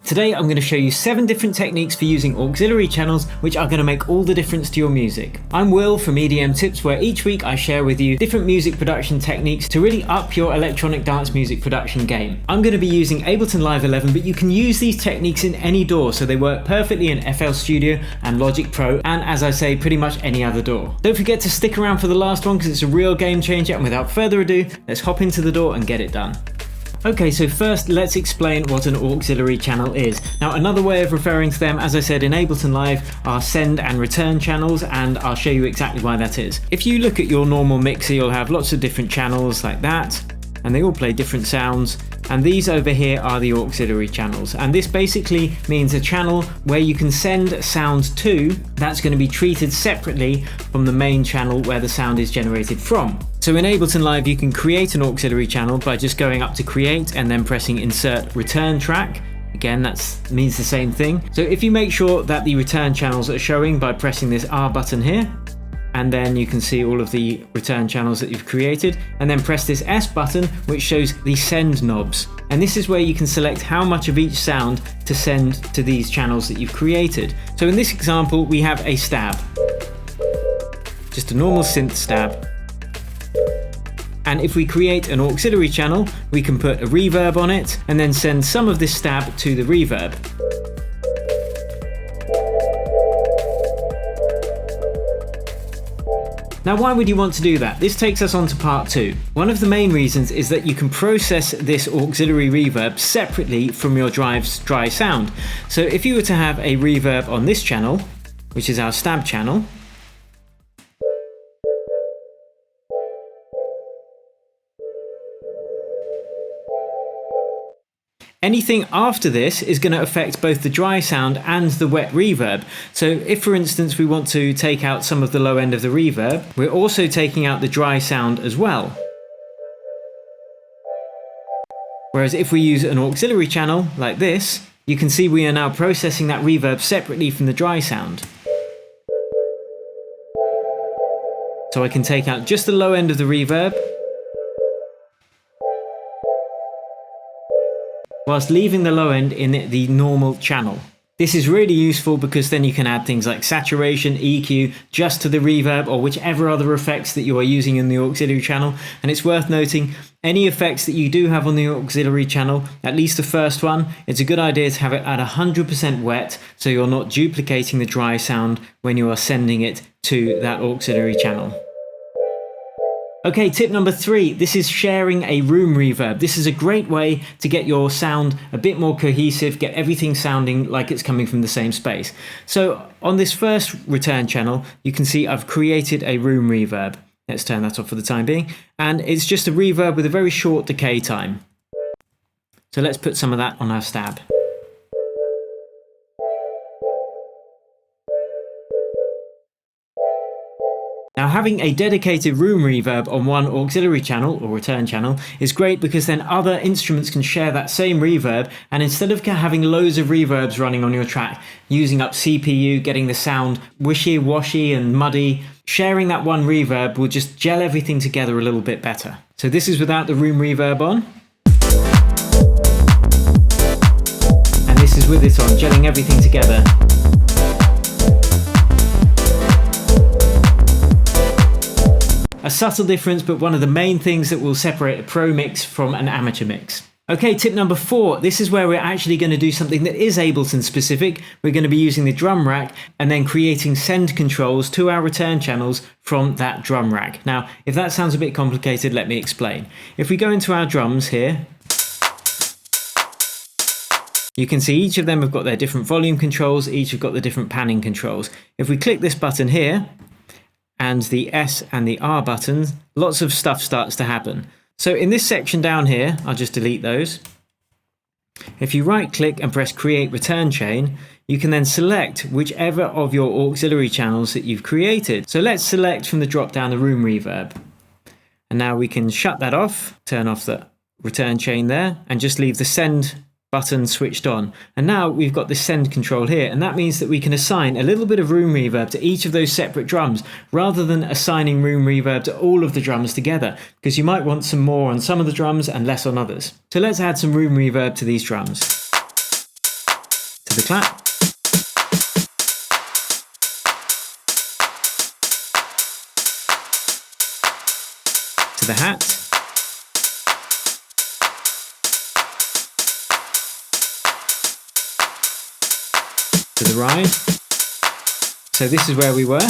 Today I'm going to show you 7 different techniques for using auxiliary channels which are going to make all the difference to your music. I'm Will from EDM Tips, where each week I share with you different music production techniques to really up your electronic dance music production game. I'm going to be using Ableton Live 11, but you can use these techniques in any DAW, so they work perfectly in FL Studio and Logic Pro, and as I say, pretty much any other DAW. Don't forget to stick around for the last one because it's a real game changer, and without further ado, let's hop into the DAW and get it done. Okay, so first let's explain what an auxiliary channel is. Now, another way of referring to them, as I said in Ableton Live, are send and return channels, and I'll show you exactly why that is. If you look at your normal mixer, you'll have lots of different channels like that, and they all play different sounds. And these over here are the auxiliary channels. And this basically means a channel where you can send sound to, that's going to be treated separately from the main channel where the sound is generated from. So in Ableton Live, you can create an auxiliary channel by just going up to create and then pressing insert return track. Again, that means the same thing. So if you make sure that the return channels are showing by pressing this R button here, and then you can see all of the return channels that you've created, and then press this S button which shows the send knobs, and this is where you can select how much of each sound to send to these channels that you've created. So in this example we have a stab, just a normal synth stab, and if we create an auxiliary channel we can put a reverb on it and then send some of this stab to the reverb. Now, why would you want to do that? This takes us on to part 2. One of the main reasons is that you can process this auxiliary reverb separately from your drive's dry sound. So if you were to have a reverb on this channel, which is our stab channel, anything after this is going to affect both the dry sound and the wet reverb. So if, for instance, we want to take out some of the low end of the reverb, we're also taking out the dry sound as well. Whereas if we use an auxiliary channel like this, you can see we are now processing that reverb separately from the dry sound. So I can take out just the low end of the reverb, whilst leaving the low end in the normal channel. This is really useful because then you can add things like saturation, EQ, just to the reverb, or whichever other effects that you are using in the auxiliary channel. And it's worth noting, any effects that you do have on the auxiliary channel, at least the first one, it's a good idea to have it at 100% wet, so you're not duplicating the dry sound when you are sending it to that auxiliary channel. Okay, tip number 3, this is sharing a room reverb. This is a great way to get your sound a bit more cohesive, get everything sounding like it's coming from the same space. So on this first return channel, you can see I've created a room reverb. Let's turn that off for the time being. And it's just a reverb with a very short decay time. So let's put some of that on our stab. Now, having a dedicated room reverb on one auxiliary channel or return channel is great because then other instruments can share that same reverb, and instead of having loads of reverbs running on your track, using up CPU, getting the sound wishy-washy and muddy, sharing that one reverb will just gel everything together a little bit better. So this is without the room reverb on. And this is with it on, gelling everything together. A subtle difference, but one of the main things that will separate a pro mix from an amateur mix. Okay, tip number 4. This is where we're actually going to do something that is Ableton specific. We're going to be using the drum rack and then creating send controls to our return channels from that drum rack. Now, if that sounds a bit complicated, let me explain. If we go into our drums here, you can see each of them have got their different volume controls, each have got the different panning controls. If we click this button here, and the S and the R buttons, lots of stuff starts to happen. So in this section down here, I'll just delete those. If you right click and press create return chain, you can then select whichever of your auxiliary channels that you've created. So let's select from the drop down the room reverb. And now we can shut that off, turn off the return chain there, and just leave the send button switched on. And now we've got this send control here, and that means that we can assign a little bit of room reverb to each of those separate drums rather than assigning room reverb to all of the drums together, because you might want some more on some of the drums and less on others. So let's add some room reverb to these drums. to the clap. To the hat. To the ride. So this is where we were.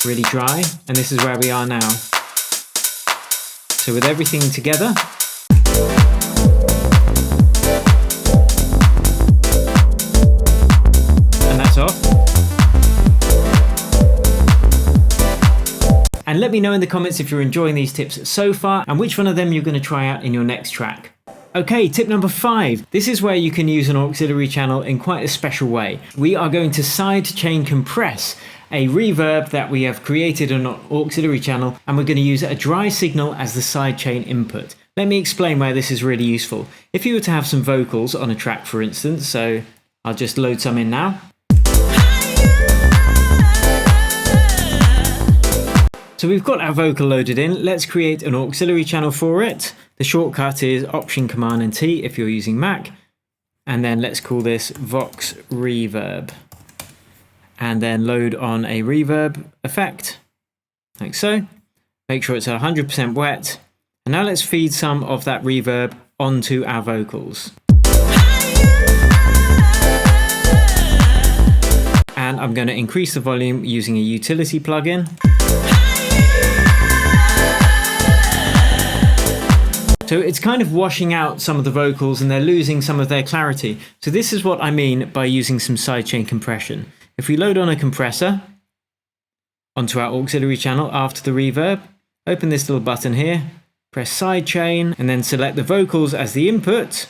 Really dry, and this is where we are now. So with everything together, and that's off. And let me know in the comments if you're enjoying these tips so far and which one of them you're going to try out in your next track. Okay, tip number 5. This is where you can use an auxiliary channel in quite a special way. We are going to sidechain compress a reverb that we have created on an auxiliary channel, and we're going to use a dry signal as the sidechain input. Let me explain why this is really useful. If you were to have some vocals on a track, for instance, so I'll just load some in now. So we've got our vocal loaded in. Let's create an auxiliary channel for it. The shortcut is Option Command and T if you're using Mac. And then let's call this Vox Reverb. And then load on a reverb effect, like so. Make sure it's 100% wet. And now let's feed some of that reverb onto our vocals. And I'm going to increase the volume using a utility plugin. So it's kind of washing out some of the vocals and they're losing some of their clarity. So this is what I mean by using some sidechain compression. If we load on a compressor onto our auxiliary channel after the reverb, open this little button here, press sidechain, and then select the vocals as the input.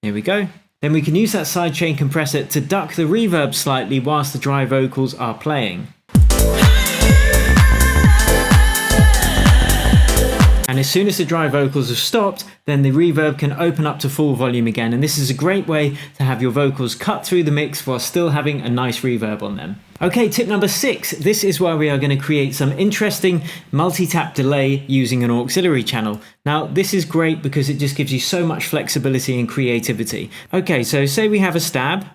Here we go. Then we can use that sidechain compressor to duck the reverb slightly whilst the dry vocals are playing. And as soon as the dry vocals have stopped, then the reverb can open up to full volume again. And this is a great way to have your vocals cut through the mix while still having a nice reverb on them. Okay, tip number 6. This is where we are going to create some interesting multi-tap delay using an auxiliary channel. Now, this is great because it just gives you so much flexibility and creativity. Okay, so say we have a stab.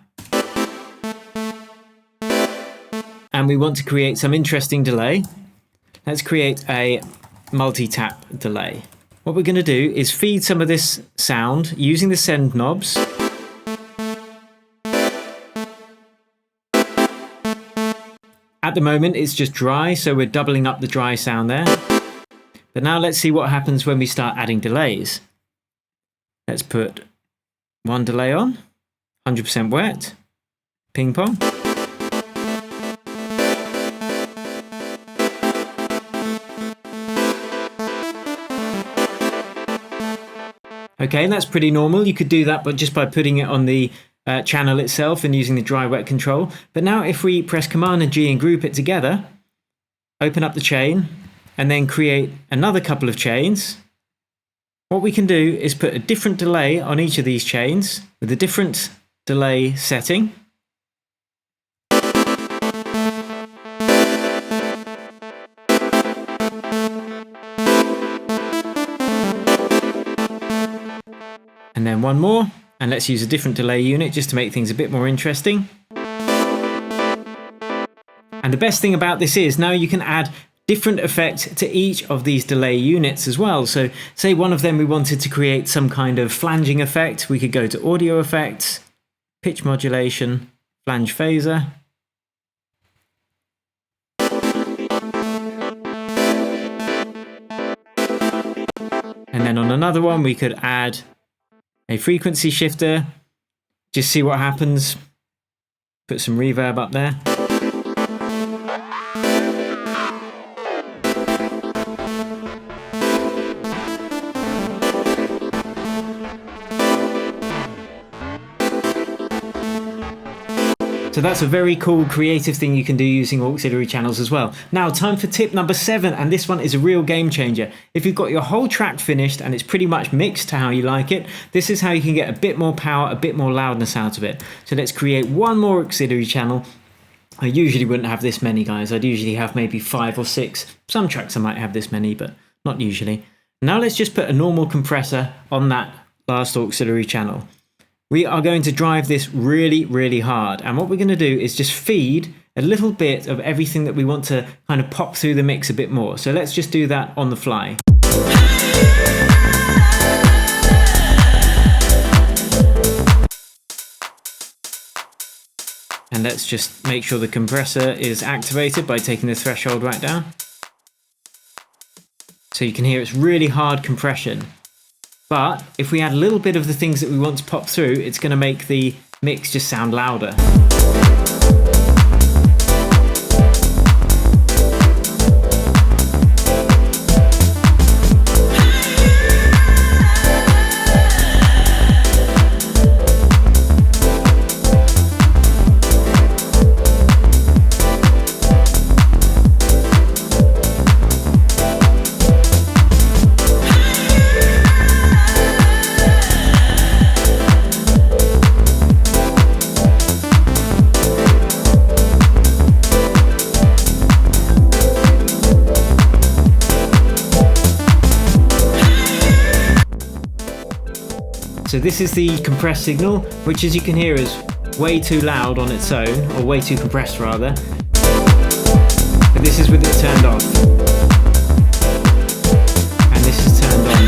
And we want to create some interesting delay. Let's create a multi-tap delay. What we're going to do is feed some of this sound using the send knobs. At the moment it's just dry, so we're doubling up the dry sound there. But now let's see what happens when we start adding delays. Let's put one delay on, 100% wet, ping pong. Okay, and that's pretty normal. You could do that but just by putting it on the channel itself and using the dry wet control. But now if we press Command and G and group it together, open up the chain and then create another couple of chains, what we can do is put a different delay on each of these chains with a different delay setting. And then one more, and let's use a different delay unit just to make things a bit more interesting. And the best thing about this is now you can add different effects to each of these delay units as well. So say one of them we wanted to create some kind of flanging effect, we could go to Audio Effects, Pitch Modulation, Flange Phaser. And then on another one we could add a frequency shifter, just see what happens, put some reverb up there. So that's a very cool creative thing you can do using auxiliary channels as well. Now time for tip number 7, and this one is a real game changer. If you've got your whole track finished and it's pretty much mixed to how you like it, this is how you can get a bit more power, a bit more loudness out of it. So let's create one more auxiliary channel. I usually wouldn't have this many, guys. I'd usually have maybe 5 or 6. Some tracks I might have this many, but not usually. Now let's just put a normal compressor on that last auxiliary channel. we are going to drive this really, really hard. And what we're going to do is just feed a little bit of everything that we want to kind of pop through the mix a bit more. So let's just do that on the fly. And let's just make sure the compressor is activated by taking the threshold right down. So you can hear it's really hard compression. But if we add a little bit of the things that we want to pop through, it's going to make the mix just sound louder. So this is the compressed signal, which as you can hear is way too loud on its own, or way too compressed rather. But this is with it turned off. And this is turned on.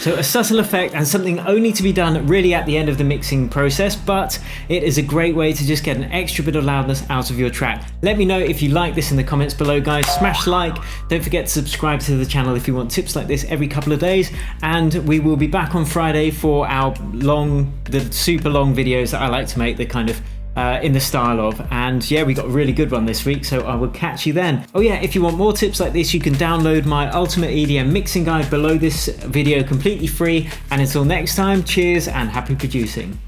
So a subtle effect and something only to be done really at the end of the mixing process, but it is a great way to just get an extra bit of loudness out of your track. Let me know if you like this in the comments below, guys. Smash like, don't forget to subscribe to the channel if you want tips like this every couple of days, and we will be back on Friday for our the super long videos that I like to make, the kind of in the style of, and yeah, we got a really good one this week, so I will catch you then. Oh yeah, if you want more tips like this, you can download my ultimate EDM mixing guide below this video completely free, and until next time, cheers and happy producing.